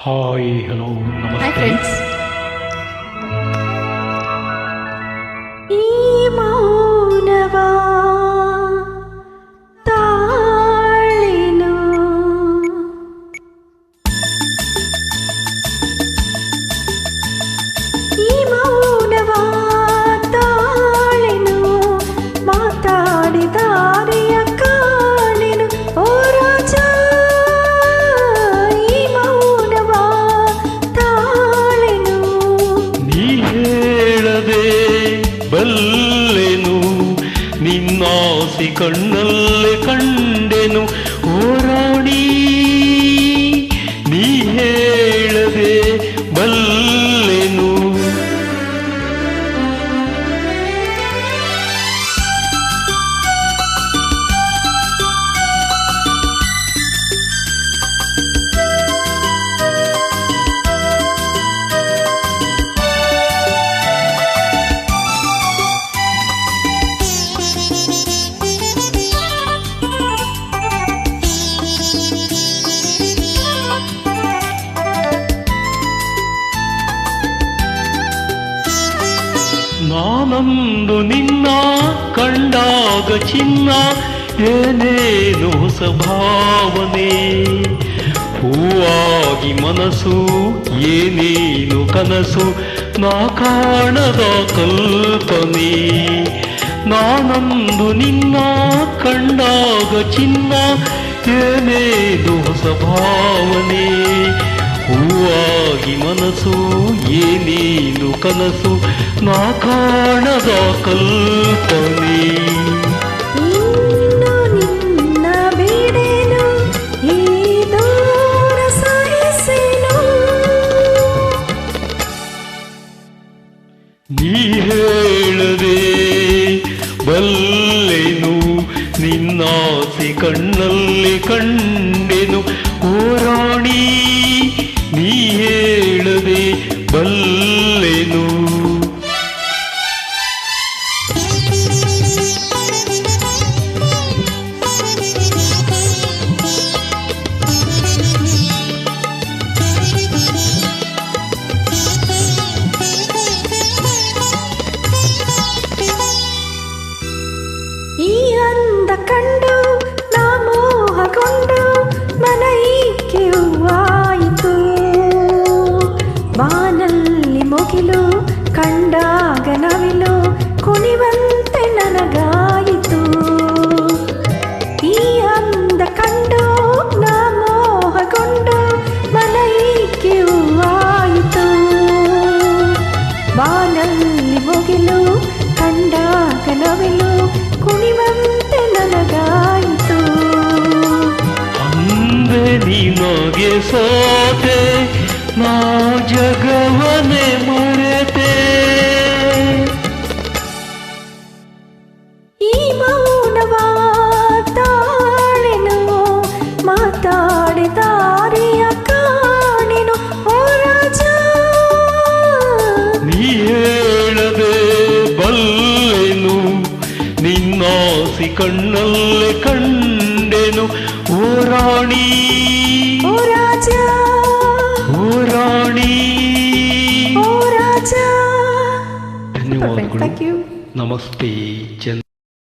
Hi hello hi ನಮಸ್ತೆ. Friends. ಈ ಮೌನವಾ ತಾಳೆನು ಈ ಮೌನವಾ ತಾಳೆನು ಮಾತಾಡಿದಾರಿಯ ಕಾಣೆನು ಓ ರಾಜ ಈ ಮೌನವಾ ತಾಳೆನು ನೀ ಹೇಳದೆ ಬಲ್ಲೆನು ನಿನ್ನಾಸಿ ಕಣ್ಣಲ್ಲೇ ಕಂಡೆನು ಓ ರಾಣಿ. ನೀ ಹೇಳದೆ ಬಲ್ಲೆನು. ನಾನಂದು ನಿನ್ನ ಕಂಡಾಗ ಚಿನ್ನ ಏನೇನು ಹೊಸ ಭಾವನೆ, ಹೂವಾಗಿ ಮನಸ್ಸು ಏನೇನು ಕನಸು ನಾ ಕಾಣದ ಕಲ್ಪನೆ. ನಾನಂದು ನಿನ್ನ ಕಂಡಾಗ ಚಿನ್ನ ಏನೇನು ಹೊಸ ಭಾವನೆ, ಹೂವಾಗಿ ಮನಸ್ಸು ಏನೇನು ಕನಸು ನಾ ಕಾಣದ ಕಲ್ಪನೆ. ಇನ್ನು ನಿನ್ನ ಬಿಡೆನು ಈ ದೂರ ಸಹಿಸೆನು ನೀ ಹೇಳದೆ ಬಲ್ಲೆನು ನಿನ್ನಾಸೆ ಕಣ್ಣಲ್ಲಿ ಕಂಡೆನು ಓ ರಾಣಿ. ನೀ ಹೇಳದೆ ಬಲ್ಲೆನು. ಈ ಅಂದ ಕಂಡು ನಾ ಮೋಹಗೊಂಡು ಮನ ಈಕೆ ಹೂವಾಯಿತು. ಬಾನಲ್ಲಿ ಮುಗಿಲು ಕಂಡಾಗ ನವಿಲು ಕುಣಿವಂತೆ ನನಗಾಯಿತು. ಈ ಅಂದ ಕಂಡು ನಾ ಮೋಹಗೊಂಡು ಮನ ಈಕೆ ಹೂವಾಯಿತು. ಬಾನಲ್ಲಿ ಮುಗಿಲು ಕಂಡಾಗ ನವಿಲು ಕುಣಿವಂತೆ ನನಗಾಯಿತು. ಅಂದೆ ನಿನಗೆ ಸೋತೆ ನಾ ಜಗವನೆ ಮರೆತೆ. ಈ ಮೌನವಾ ತಾಳೆನು ಮಾತಾಡಿದಾರಿಯ ಕಾಣೆನು ಓ ರಾಜ. ನೀ ಹೇಳದೆ ಬಲ್ಲೆನು ನಿನ್ನಾಸಿ ಕಣ್ಣಲ್ಲೇ ಕಂಡೆನು ಓ ರಾಣಿ. ಓ ರಾಜ ಓ ರಾಣಿ. ಓ ರಾಜ. ಧನ್ಯವಾದಗಳು. Thank you. ನಮಸ್ತೆ.